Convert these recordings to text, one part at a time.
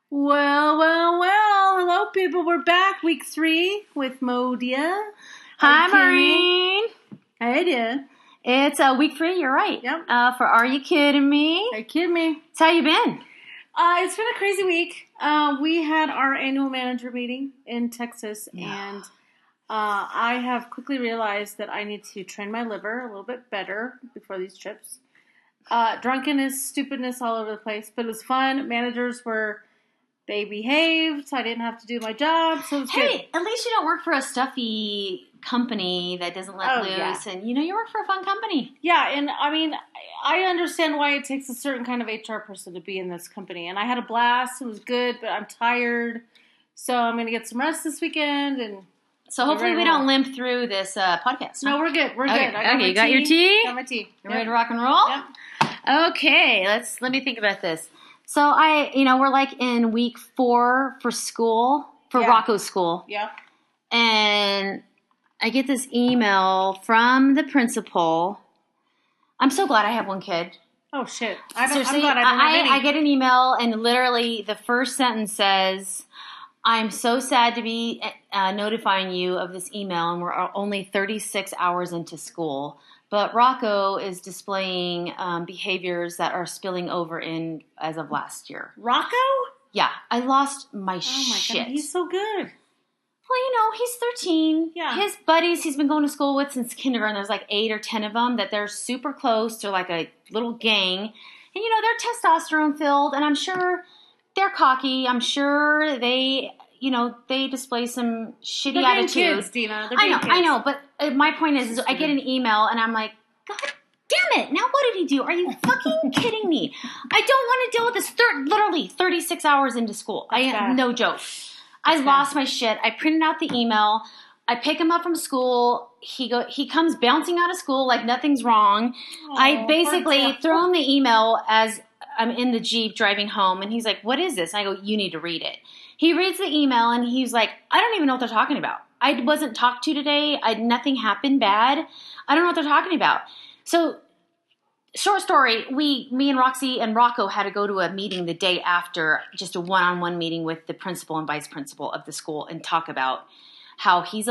Well. Hello, people. We're back. Week 3 with Modia. Hi, Maureen. Hey, dear. It's week 3. You're right. Yep. For Are You Kidding Me? Are you kidding me? So how you been? It's been a crazy week. We had our annual manager meeting in Texas, and I have quickly realized that I need to train my liver a little bit better before these trips. Drunkenness, stupidness all over the place, but it was fun. They behaved, so I didn't have to do my job, so it was good. Hey, at least you don't work for a stuffy company that doesn't let loose, yeah. and you work for a fun company. Yeah, and I mean, I understand why it takes a certain kind of HR person to be in this company, and I had a blast. It was good, but I'm tired, so I'm going to get some rest this weekend, and so hopefully we don't limp through this podcast. No, we're good. We're good. Okay, you got your tea? Got my tea. You ready to rock and roll? Yep. Okay, let me think about this. So we're like in week 4 for school, for Rocco's school. Yeah. And I get this email from the principal. I'm so glad I have one kid. Oh, shit. Seriously, I'm glad I don't have any. I get an email, and literally the first sentence says, I'm so sad to be notifying you of this email, and we're only 36 hours into school. But Rocco is displaying behaviors that are spilling over in as of last year. Rocco? Yeah, I lost my shit. Oh, my God. He's so good. Well, he's 13. Yeah. His buddies he's been going to school with since kindergarten, there's like 8 or 10 of them that they're super close. They're like a little gang. And, they're testosterone filled. And I'm sure they're cocky. I'm sure they display some shitty attitude. Kids, Dina. They're kids. I know. But my point is I get an email and I'm like, God damn it. Now what did he do? Are you fucking kidding me? I don't want to deal with this literally 36 hours into school. No joke. I lost my shit. I printed out the email. I pick him up from school. He comes bouncing out of school like nothing's wrong. I basically throw him the email as I'm in the Jeep driving home, and he's like, what is this? And I go, you need to read it. He reads the email, and he's like, I don't even know what they're talking about. I wasn't talked to today. Nothing happened bad. I don't know what they're talking about. So, short story, me and Roxy and Rocco had to go to a meeting the day after, just a one-on-one meeting with the principal and vice principal of the school, and talk about how he's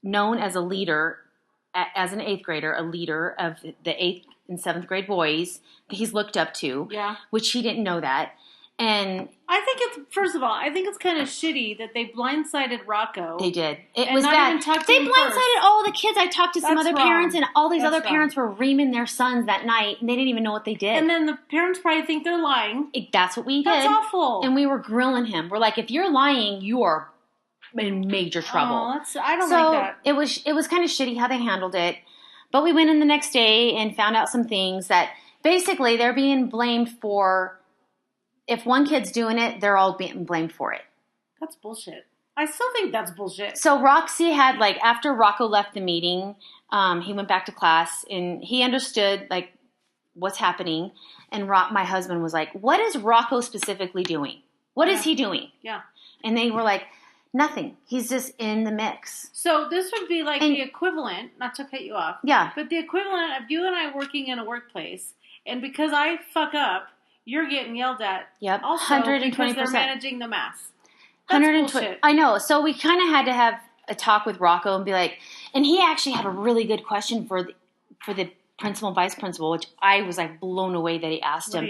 known as a leader, as an 8th grader, a leader of the 8th and 7th grade boys that he's looked up to, which he didn't know that. And I think it's kind of shitty that they blindsided Rocco. They did. It was bad. They blindsided all the kids. I talked to some other parents, and all these other parents were reaming their sons that night, and they didn't even know what they did. And then the parents probably think they're lying. That's what we did. That's awful. And we were grilling him. We're like, if you're lying, you are in major trouble. I don't like that. It was kind of shitty how they handled it. But we went in the next day and found out some things that basically they're being blamed for. If one kid's doing it, they're all being blamed for it. That's bullshit. I still think that's bullshit. So Roxy had, after Rocco left the meeting, he went back to class, and he understood, what's happening. And my husband was like, what is Rocco specifically doing? What is he doing? Yeah. And they were like, nothing. He's just in the mix. So this would be the equivalent, not to cut you off. Yeah. But the equivalent of you and I working in a workplace, and because I fuck up, you're getting yelled at. Yep. Also, 120%. because they're managing the mass. That's bullshit. I know. So we kind of had to have a talk with Rocco and be like, and he actually had a really good question for the principal and vice principal, which I was blown away that he asked him.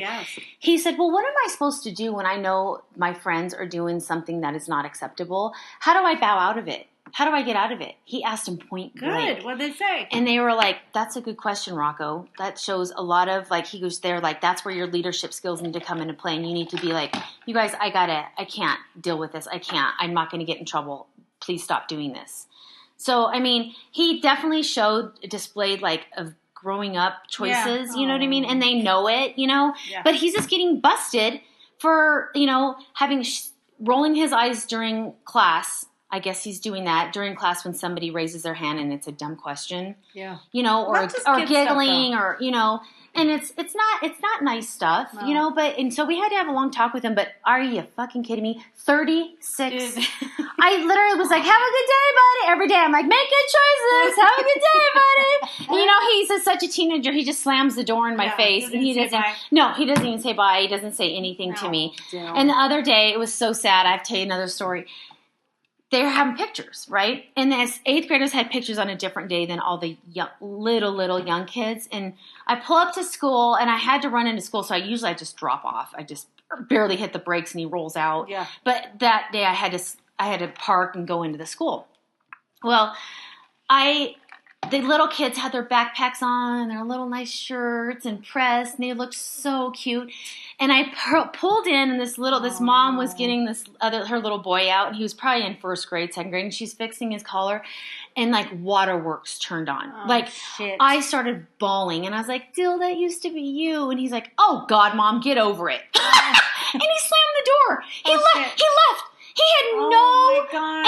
He said, well, what am I supposed to do when I know my friends are doing something that is not acceptable? How do I bow out of it? How do I get out of it? He asked him point blank. Good. What'd they say? And they were like, that's a good question, Rocco. That shows a lot of, he goes there, that's where your leadership skills need to come into play. And you need to be like, you guys, I can't deal with this. I can't. I'm not going to get in trouble. Please stop doing this. So, he definitely displayed of growing up choices, you know what I mean? And they know it, Yeah. But he's just getting busted for, rolling his eyes during class I guess he's doing that during class when somebody raises their hand and it's a dumb question. Yeah. Or giggling or, and it's not nice stuff, No. and so we had to have a long talk with him, but are you fucking kidding me? 36. I literally was like, have a good day, buddy. Every day I'm like, make good choices. Have a good day, buddy. And he's such a teenager. He just slams the door in my face. And he doesn't even say bye. He doesn't say anything to me. Damn. And the other day, it was so sad. I have to tell you another story. They were having pictures, right? And as 8th graders had pictures on a different day than all the little young kids. And I pull up to school, and I had to run into school, so I just drop off. I just barely hit the brakes, and he rolls out. Yeah. But that day, I had to park and go into the school. Well, the little kids had their backpacks on, their little nice shirts and pressed, and they looked so cute. And I pulled in, and this mom was getting her little boy out, and he was probably in 1st grade, 2nd grade, and she's fixing his collar, and waterworks turned on. Shit. I started bawling, and I was like, Dill, that used to be you. And he's like, oh God, Mom, get over it. And he slammed the door. He left. He had no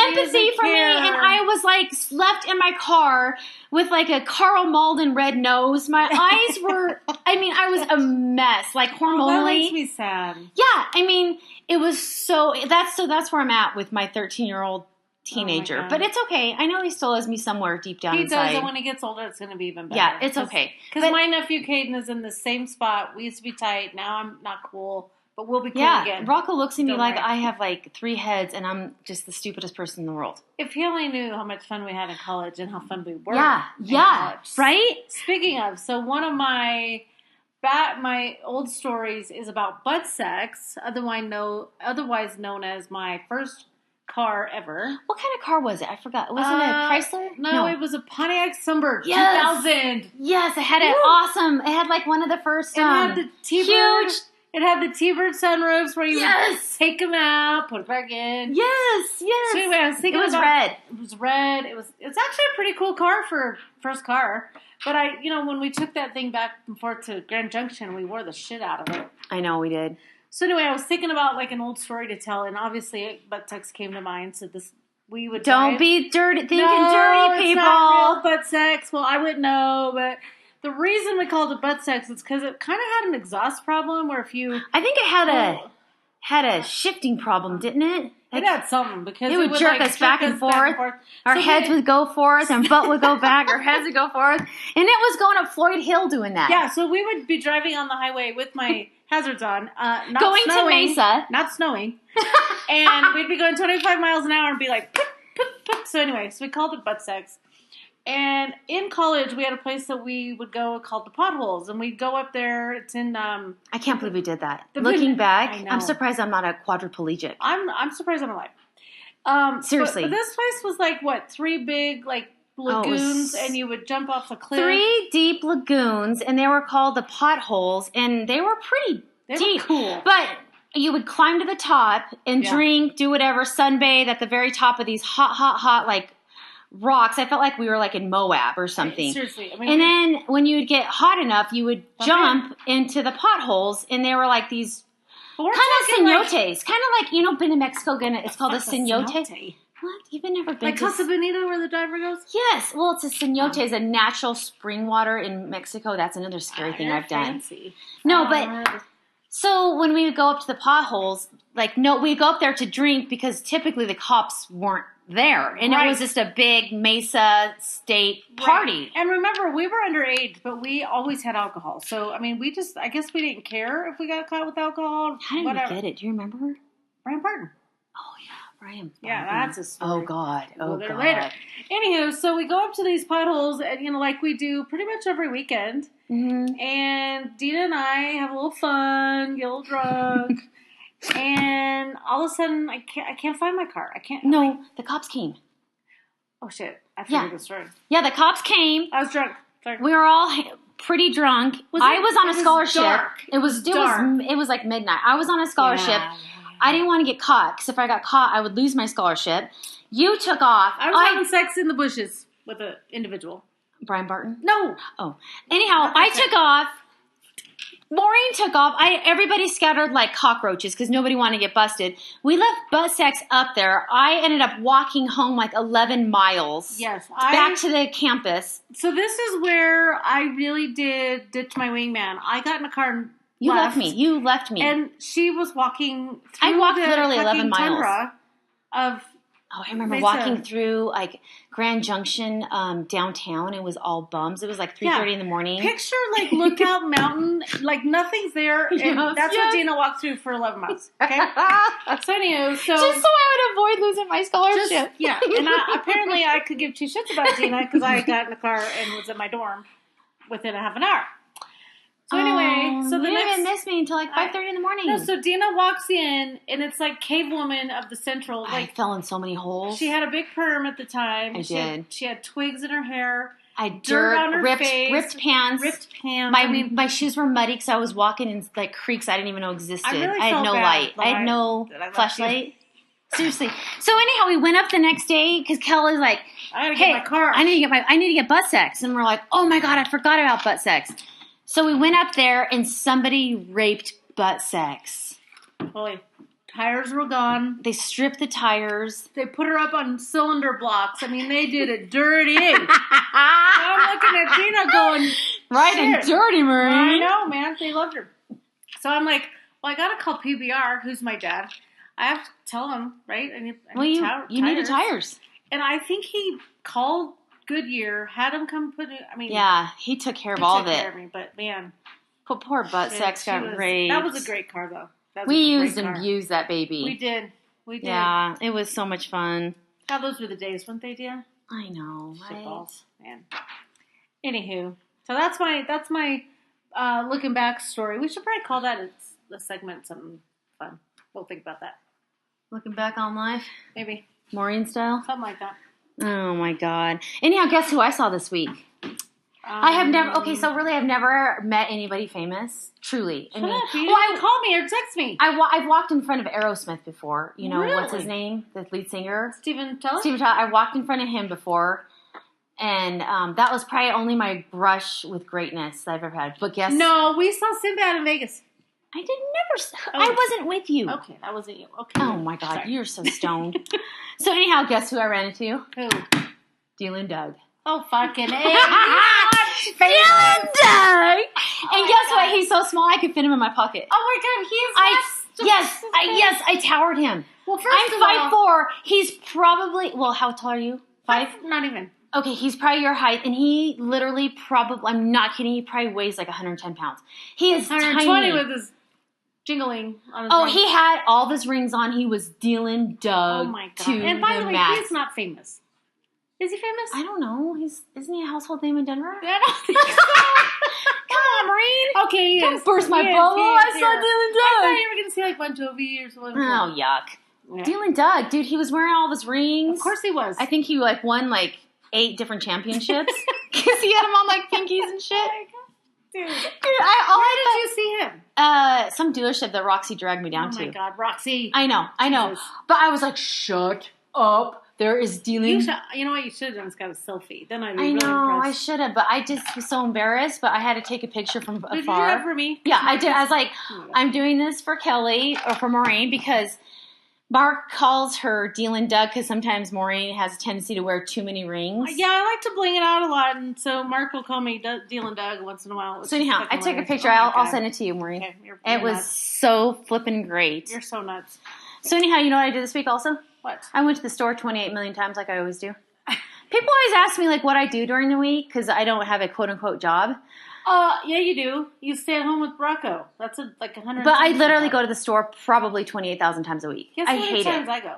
empathy for me, and I was left in my car with a Carl Malden red nose. My eyes were, I was a mess, hormonally. That makes me sad. Yeah, it was that's where I'm at with my 13-year-old teenager. But it's okay. I know he still loves me somewhere deep down inside. He does, and when he gets older, it's going to be even better. Yeah, it's okay. Because my nephew Caden is in the same spot. We used to be tight. Now I'm not cool. But we'll be cool again. Rocco looks at me like I have 3 heads and I'm just the stupidest person in the world. If he only knew how much fun we had in college and how fun we were. Yeah, right? Speaking of, so one of my old stories is about butt sex, otherwise known as my first car ever. What kind of car was it? I forgot. Was it a Chrysler? No, it was a Pontiac Sunbird 2000. Yes, it had it had one of the first it had the T-Bird. huge. It had the T-Bird sunroofs where you would take them out, put it back in. Yes. So anyway, I was thinking it was red. It was red. It's actually a pretty cool car for first car. But when we took that thing back and forth to Grand Junction, we wore the shit out of it. I know we did. So anyway, I was thinking about an old story to tell, and obviously butt sex came to mind. So we would don't be dirty thinking dirty people. It's not real butt sex. Well, I wouldn't know, but. The reason we called it butt sex is because it kind of had an exhaust problem where if you... I think it had a shifting problem, didn't it? It had something because it would jerk us back and forth. Our heads would go forth and butt would go back. Our heads would go forth. And it was going up Floyd Hill doing that. Yeah, so we would be driving on the highway with my hazards on. Going to Mesa. Not snowing. And we'd be going 25 miles an hour and be like... Poop, poop, poop. So anyway, we called it butt sex. And in college, we had a place that we would go called the Potholes, and we'd go up there. It's in. I can't believe we did that. Looking back, I'm surprised I'm not a quadriplegic. I'm surprised I'm alive. Seriously, but this place was 3 big lagoons, and you would jump off a cliff. 3 deep lagoons, and they were called the Potholes, and they were pretty deep. Were cool, but. You would climb to the top and drink, do whatever, sunbathe at the very top of these hot rocks. I felt like we were in Moab or something. Seriously. And then when you would get hot enough, you would jump into the potholes, and they were these kind of cenotes. Kind of been in Mexico, it's called a cenote. What? You've never been to... Casa Bonita where the diver goes? Yes. Well, it's a cenote. It's a natural spring water in Mexico. That's another scary thing I've done. Fancy. No, but... So when we would go up to the potholes, we'd go up there to drink because typically the cops weren't there. And it was just a big Mesa state party. Right. And remember, we were underage, but we always had alcohol. So, I guess we didn't care if we got caught with alcohol. How did we get it? Do you remember? Brian Barton. Oh, yeah. Brian Barton. Yeah, that's a story. Oh, God. We'll get it later. Anywho, so we go up to these potholes, and, like we do pretty much every weekend. Mm-hmm. And Dina and I have a little fun, get a little drunk. And all of a sudden, I can't find my car. I can't. No, the cops came. Oh shit! I forgot the story. Yeah, the cops came. I was drunk. Sorry. We were all pretty drunk. I was on a scholarship. Dark. It was like midnight. I was on a scholarship. Yeah. I didn't want to get caught because if I got caught, I would lose my scholarship. You took off. I was having sex in the bushes with an individual. Brian Barton? No. Oh. Anyhow, I took off. Maureen took off. Everybody scattered like cockroaches because nobody wanted to get busted. We left butt sex up there. I ended up walking home like 11 miles. Yes. Back to the campus. So this is where I really did ditch my wingman. I got in a car and left me. You left me. And she was walking through I walked literally 11 miles. Tundra of I remember Mesa. walking through like Grand Junction downtown. It was all bums. It was like 3:30 in the morning. Picture like Lookout Mountain, like nothing's there, and that's what Dina walked through for 11 miles. Okay, so anywho, just so I would avoid losing my scholarship. And apparently I could give two shits about Dina because I got in the car and was in my dorm within a half an hour. So anyway, so the you next didn't miss me until like 5:30 in the morning. No, so Dina walks in, and it's like Cave Woman of the Central. Like, I fell in so many holes. She had a big perm at the time. I did. She had twigs in her hair. Dirt on her face. Ripped pants. My shoes were muddy because I was walking in like creeks I didn't even know existed. I had no light. I had no flashlight. Seriously. So anyhow, we went up the next day because Kelly's like, I gotta get my car. I need to get butt sex. And we're like, oh my God, I forgot about butt sex. So we went up there and somebody raped butt sex. Holy. Tires were gone. They stripped the tires. They put her up on cylinder blocks. I mean, they did it dirty. I'm looking at Dina going, right and dirty, Marie. I know, man. They loved her. So I'm like, well, I got to call PBR, who's my dad. I have to tell him, right? I need you needed tires. And I think he called Goodyear, had him come put it. I mean, yeah, he took care of all of it. Me, but man, poor butt sex got raped. That was a great car, though. We used and abused that baby. We did. Yeah, it was so much fun. God, those were the days, weren't they, dear? I know, Shitballs, man. Anywho, so that's my looking back story. We should probably call that a segment something fun. We'll think about that. Looking back on life, maybe Maureen style, something like that. Oh my God! Anyhow, guess who I saw this week? I have never. Okay, so really, I've never met anybody famous. Truly, you didn't call me or text me. I've walked in front of Aerosmith before. You know really? What's his name? The lead singer, Steven Tyler. I walked in front of him before, and that was probably only my brush with greatness that I've ever had. But guess no, we saw Sinbad in Vegas. I did never. I wasn't with you. Okay, that wasn't you. Okay. Oh my God, sorry. You're so stoned. So anyhow, guess who I ran into? Who? Dealin'Doug. Oh fucking A! Dealin'Doug. And guess what? He's so small I could fit him in my pocket. Oh my God, I towered him. Well, first I'm 5'4". He's probably how tall are you? 5? Not even. Okay, he's probably your height, and he literally probably, I'm not kidding, he probably weighs like 110 pounds. He is 120 tiny. with his jingling on his rings. He had all of his rings on. He was Dealin'Doug oh my God. And by the way, he's not famous. Is he famous? I don't know. Isn't he a household name in Denver? I don't think so. Come on, Maureen. Okay, don't burst my bubble. I saw Dealin'Doug. I thought you were going to say like Bon Jovi or something. Oh, yuck. Yeah. Dealin'Doug, dude, he was wearing all of his rings. Of course he was. I think he won 8 different championships because he had them on pinkies and shit. Dude, where did you see him? Some dealership that Roxy dragged me down to. Oh my God, Roxy! I know. But I was like, shut up. There is Dealin'Doug. You know what you should have done is got a selfie. Then I'd be really impressed. I should have, but I just was so embarrassed. But I had to take a picture from afar. Did you do that for me? Yeah, I did. I was like, I'm doing this for Kelly or for Maureen because Mark calls her Dealin'Doug because sometimes Maureen has a tendency to wear too many rings. Yeah, I like to bling it out a lot, and so Mark will call me Dealin'Doug once in a while. So anyhow, I took a picture. I'll send it to you, Maureen. Okay, it was so flippin' great. You're so nuts. So anyhow, you know what I did this week also? What? I went to the store 28 million times like I always do. People always ask me what I do during the week because I don't have a quote-unquote job. Yeah, you do. You stay at home with Rocco. That's like 100. But I literally go to the store probably 28,000 times a week. Guess I how many hate times it. I go?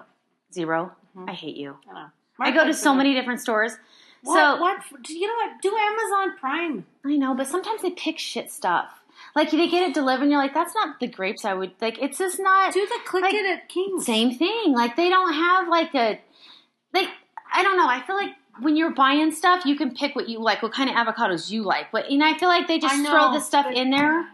0. Mm-hmm. I hate you. I know. I go to so many different stores. What? You know what? Do Amazon Prime. I know, but sometimes they pick shit stuff. They get it delivered and you're like, that's not the grapes I would, it's just not. Do the click it at King's. Same thing. They don't have I don't know. I feel like when you're buying stuff, you can pick what you like, what kind of avocados you like. But, I feel like they just throw this stuff in there.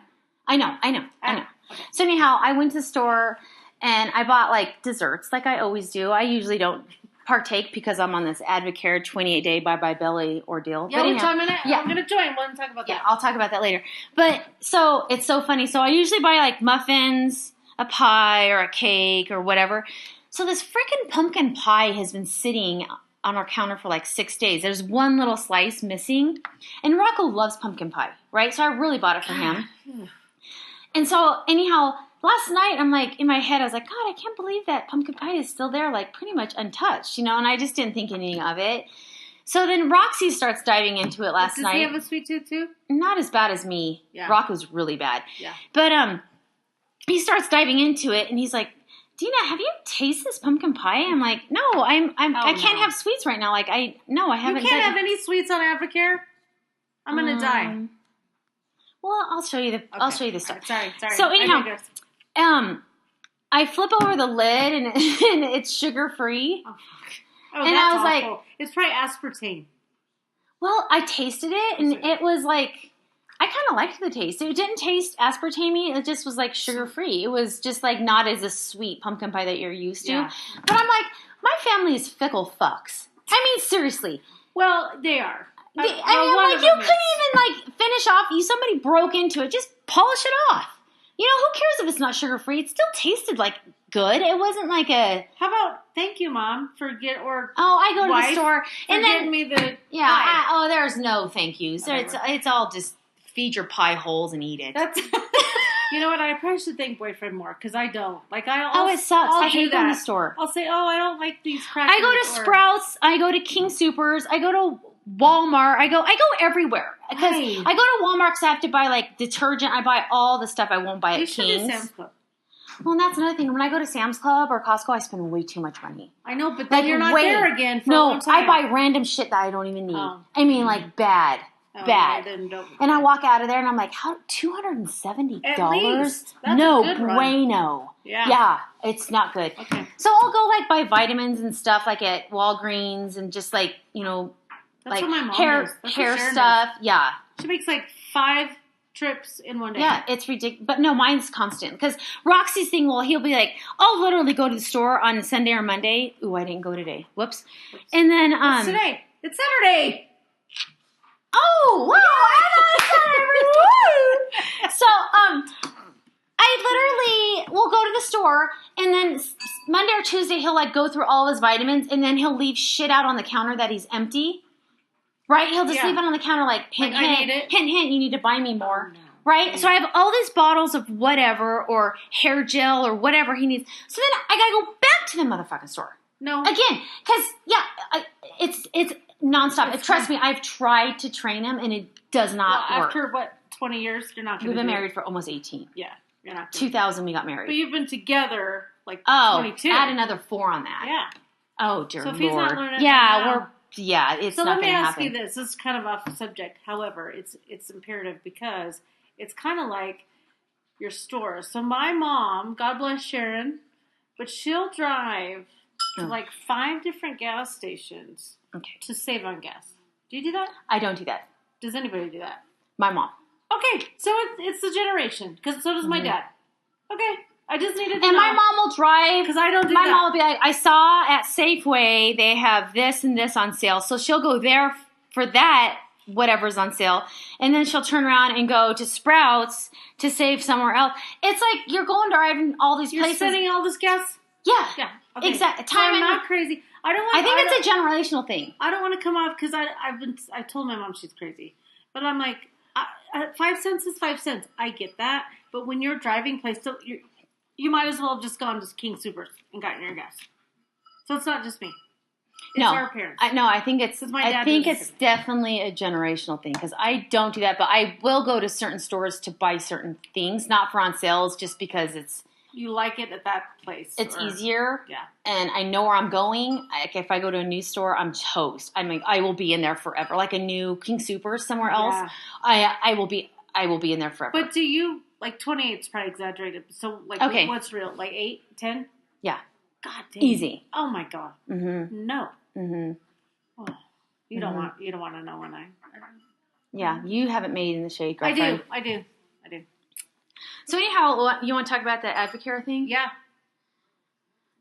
I know. Okay. So anyhow, I went to the store and I bought desserts like I always do. I usually don't partake because I'm on this Advocare 28-day bye-bye belly ordeal. Yeah, I'm going to join. We'll talk about that. Yeah, I'll talk about that later. But so it's so funny. So I usually buy like muffins, a pie, or a cake, or whatever. So this freaking pumpkin pie has been sitting on our counter for like 6 days. There's one little slice missing. And Rocco loves pumpkin pie, right? So I really bought it for him. And so anyhow, last night I'm like, in my head, I was like, God, I can't believe that pumpkin pie is still there, like pretty much untouched, and I just didn't think anything of it. So then Roxy starts diving into it last night. Does he have a sweet tooth too? Not as bad as me. Yeah. Rocco's really bad. Yeah. But he starts diving into it, and he's like, Dina, have you tasted this pumpkin pie? I'm like, no, I can't have sweets right now. Like, I haven't. You can't have any sweets on Advocare? I'm going to die. Well, I'll show you I'll show you the stuff. Sorry. So anyhow, I flip over the lid and it's sugar free. Oh, and that's I was awful. like, it's probably aspartame. Well, I tasted it and it was like, I kind of liked the taste. It didn't taste aspartame. It just was like sugar free. It was just like not as a sweet pumpkin pie that you're used to. Yeah. But I'm like, my family is fickle fucks. I mean, seriously. Well, they are. I'm like, you couldn't even like finish off. Somebody broke into it. Just polish it off. Who cares if it's not sugar free? It still tasted like good. It wasn't like a. How about thank you, Mom, I go to the store and then me the pie. There's no thank yous. So it's all just feed your pie holes and eat it. That's. You know what? I probably should thank boyfriend more because I don't. Like it sucks. I hate going to the store. I'll say, I don't like these crackers. I go to Sprouts. I go to King Supers. I go to Walmart. I go everywhere because I go to Walmart because I have to buy like detergent. I buy all the stuff I won't buy at King's. Sam's Club. Well, and that's another thing. When I go to Sam's Club or Costco, I spend way too much money. I know, but then you're not there again for a long time. I buy random shit that I don't even need. I mean, like bad. Bad. And I walk out of there and I'm like, how $270? No bueno. Yeah, it's not good. Okay. So I'll go like buy vitamins and stuff like at Walgreens and just like, That's like what my mom hair does. stuff. Yeah. She makes like 5 trips in one day. Yeah, it's ridiculous. But no, mine's constant. Because Roxy's thing, he'll be like, I'll literally go to the store on Sunday or Monday. Ooh, I didn't go today. Whoops. And then It's today. It's Saturday. Oh, wow. So, I literally will go to the store and then Monday or Tuesday he'll like go through all his vitamins and then he'll leave shit out on the counter that he's empty. Right? He'll just leave it on the counter like, hint, hint, you need to buy me more. Oh, no. Right? So I have all these bottles of whatever or hair gel or whatever he needs. So then I gotta go back to the motherfucking store. No. Again, because, it's nonstop. Trust me, I've tried to train him, and it does not work. After, 20 years? You're not going to We've been married for almost 18. Yeah. You're not 2000 we got married. But you've been together, 22. Add another 4 on that. Yeah. Oh, dear Lord. So if he's not learning it's not going to happen. So let me ask you this. This is kind of off the subject. However, it's imperative because it's kind of like your store. So my mom, God bless Sharon, but she'll drive to 5 different gas stations to save on gas. Do you do that? I don't do that. Does anybody do that? My mom. Okay, so it's the generation because so does my dad. Okay, I just needed to know. And my mom will drive because I don't do my that. mom will be like, I saw at Safeway they have this and this on sale, so she'll go there for that whatever's on sale, and then she'll turn around and go to Sprouts to save somewhere else. It's like you're going driving all these places. You're spending all this gas. Yeah. Okay. Exactly. So I'm not crazy. I think it's a generational thing. I don't want to come off because I told my mom she's crazy, but I'm like, 5 cents is 5 cents. I get that, but when you're driving places, so you might as well have just gone to King Supers and gotten your gas. So it's not just me. It's our parents. I think it's definitely a generational thing because I don't do that, but I will go to certain stores to buy certain things, not for on sales, just because it's. You like it at that place. It's easier. Yeah. And I know where I'm going. If I go to a new store, I'm toast. I mean, I will be in there forever. Like a new King Super somewhere else. I will be in there forever. But do you, 28 is probably exaggerated. So, what's real? 8, 10? Yeah. God damn. Easy. Oh my God. Mm-hmm. No. Mm-hmm. Oh, you don't want to know when Yeah, you haven't made in the shade, girlfriend. I do. So anyhow, you want to talk about that Advocare thing? Yeah.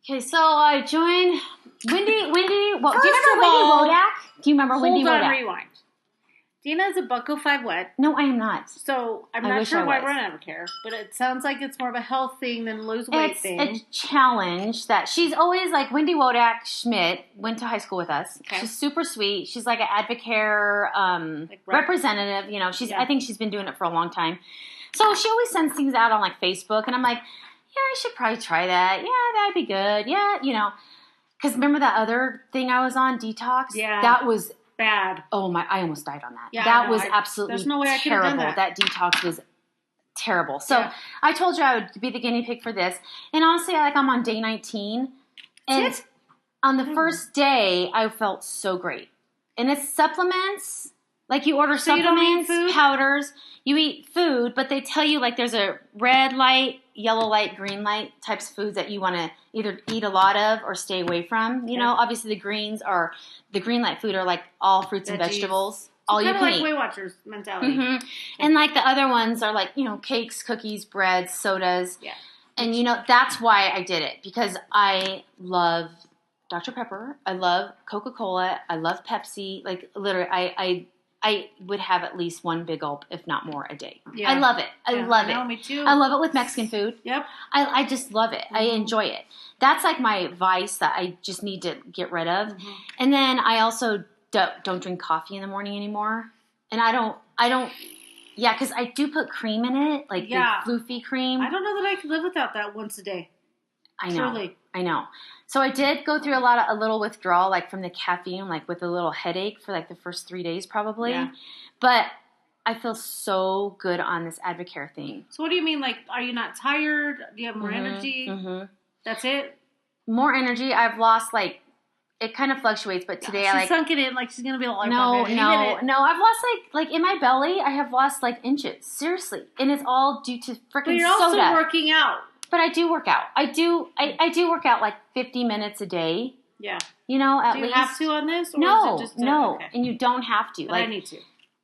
Okay, so I joined Wendy. Well, do you remember all, Wendy Wodak? Do you remember Wendy Wodak? Hold on, rewind. Dina is a Bucko 5 wet. No, I am not. So I'm not sure why we're not care, but it sounds like it's more of a health thing than lose weight thing. It's a challenge that she's always like Wendy Wodak Schmidt went to high school with us. Okay. She's super sweet. She's like an Advocare representative. You know, I think she's been doing it for a long time. So she always sends things out on like Facebook, and I'm like, yeah, I should probably try that. Yeah, that'd be good. Yeah, you know, because remember that other thing I was on, Detox? Yeah, that was bad. Oh my! I almost died on that. Yeah, that was absolutely there's no way I could have done that. That detox was terrible. So I told you I would be the guinea pig for this, and honestly, I'm on day 19, and on the first day, I felt so great. And it's supplements. Like you order supplements, powders. You eat food, but they tell you like there's a red light, yellow light, green light types of foods that you want to either eat a lot of or stay away from. You know, obviously the green light food are like all fruits and vegetables. All you can eat. Kind of like Weight Watchers mentality. Mm-hmm. And like the other ones are like, you know, cakes, cookies, breads, sodas. Yeah. And you know, that's why I did it, because I love Dr. Pepper. I love Coca-Cola. I love Pepsi. Like literally, I would have at least one big gulp, if not more, a day. Yeah. I love it. I love it. Me too. I love it with Mexican food. Yep. I just love it. Mm-hmm. I enjoy it. That's like my vice that I just need to get rid of. Mm-hmm. And then I also don't drink coffee in the morning anymore. And I don't, because I do put cream in it, like the floofy cream. I don't know that I could live without that once a day. I know. Truly. I know. So I did go through a little withdrawal, like from the caffeine, like with a little headache for like the first 3 days probably. Yeah. But I feel so good on this Advocare thing. So what do you mean? Like, are you not tired? Do you have more energy? Mm-hmm. That's it? More energy. I've lost it kind of fluctuates, but today she's sunk it in like she's going to be like, no. I've lost like in my belly, I have lost like inches. Seriously. And it's all due to freaking soda. But you're also working out. But I do work out. I do work out like 50 minutes a day. Yeah. You know, at least. Do you have to on this? Or no, is it just no. Okay. And you don't have to. But I need to.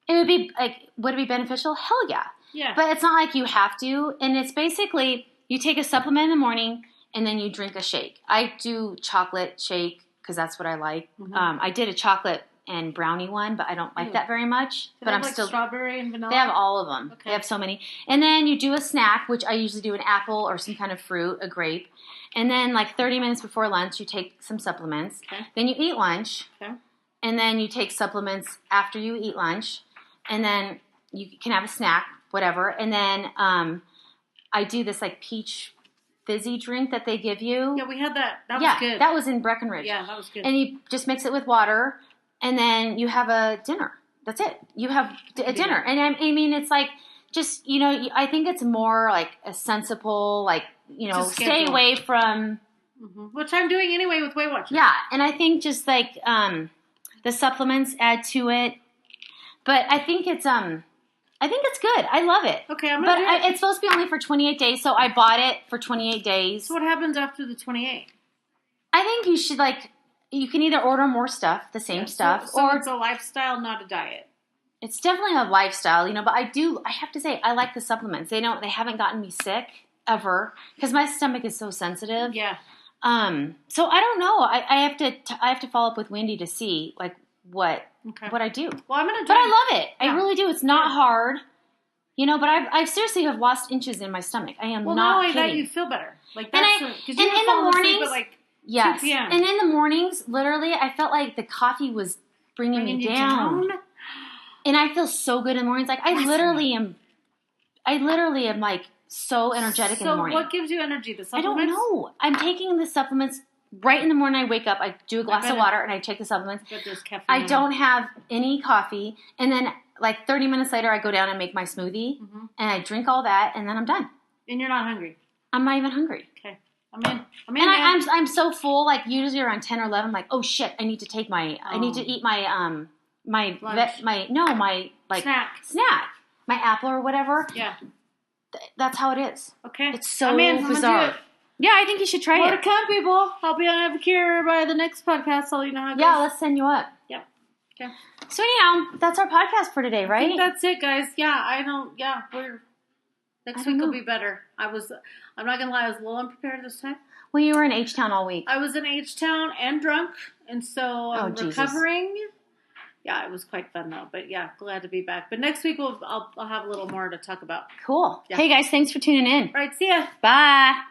It would be would it be beneficial? Hell yeah. Yeah. But it's not like you have to. And it's basically, you take a supplement in the morning and then you drink a shake. I do chocolate shake because that's what I like. Mm-hmm. I did a chocolate and brownie one, but I don't like that very much. But I'm still strawberry and vanilla. They have all of them. Okay. They have so many. And then you do a snack, which I usually do an apple or some kind of fruit, a grape. And then like 30 minutes before lunch, you take some supplements. Okay. Then you eat lunch. Okay. And then you take supplements after you eat lunch. And then you can have a snack, whatever. And then I do this like peach fizzy drink that they give you. Yeah, we had that. That was good. That was in Breckenridge. Yeah, that was good. And you just mix it with water. And then you have a dinner. That's it. You have a dinner. And I mean, it's like just, you know, I think it's more like a sensible, like, you know, stay away from. Mm-hmm. Which I'm doing anyway with Weight Watchers. Yeah. And I think just like the supplements add to it. But I think it's good. I love it. Okay, But it's supposed to be only for 28 days. So I bought it for 28 days. So what happens after the 28? I think you should you can either order more stuff, the same stuff, or it's a lifestyle, not a diet. It's definitely a lifestyle, you know, but I have to say, I like the supplements. They haven't gotten me sick ever because my stomach is so sensitive. Yeah. So I don't know. I have to follow up with Wendy to see like what I do. Well, I'm gonna. But I love it. Yeah. I really do. It's not hard, you know. But I seriously have lost inches in my stomach. I am not only kidding. That you feel better. Like that's and in the mornings, like 2 yes, p.m. And in the mornings, literally, I felt like the coffee was bringing me down. And I feel so good in the mornings. Like I literally am like so energetic in the morning. So what gives you energy? The supplements? I don't know. I'm taking the supplements right in the morning. I wake up, I do a glass of water, and I take the supplements. But there's caffeine. I don't have any coffee, and then like 30 minutes later, I go down and make my smoothie, and I drink all that, and then I'm done. And you're not hungry. I'm not even hungry. Okay. I'm in. And I'm so full. Like usually around 10 or 11, I'm like, oh shit, I need to take my. I need to eat my my snack, my apple or whatever. Yeah. That's how it is. Okay. It's so bizarre. Yeah, I think you should try it. More to come, people. I'll be on Advocare by the next podcast. I'll let you know how it goes. Yeah, let's send you up. Yep. Okay. So anyhow, that's our podcast for today, right? I think that's it, guys. Next week will be better. I'm not gonna lie, I was a little unprepared this time. Well, you were in H-Town all week. I was in H-Town and drunk, and so I'm recovering. Jesus. Yeah, it was quite fun though. But yeah, glad to be back. But next week I'll have a little more to talk about. Cool. Yeah. Hey guys, thanks for tuning in. All right, see ya. Bye.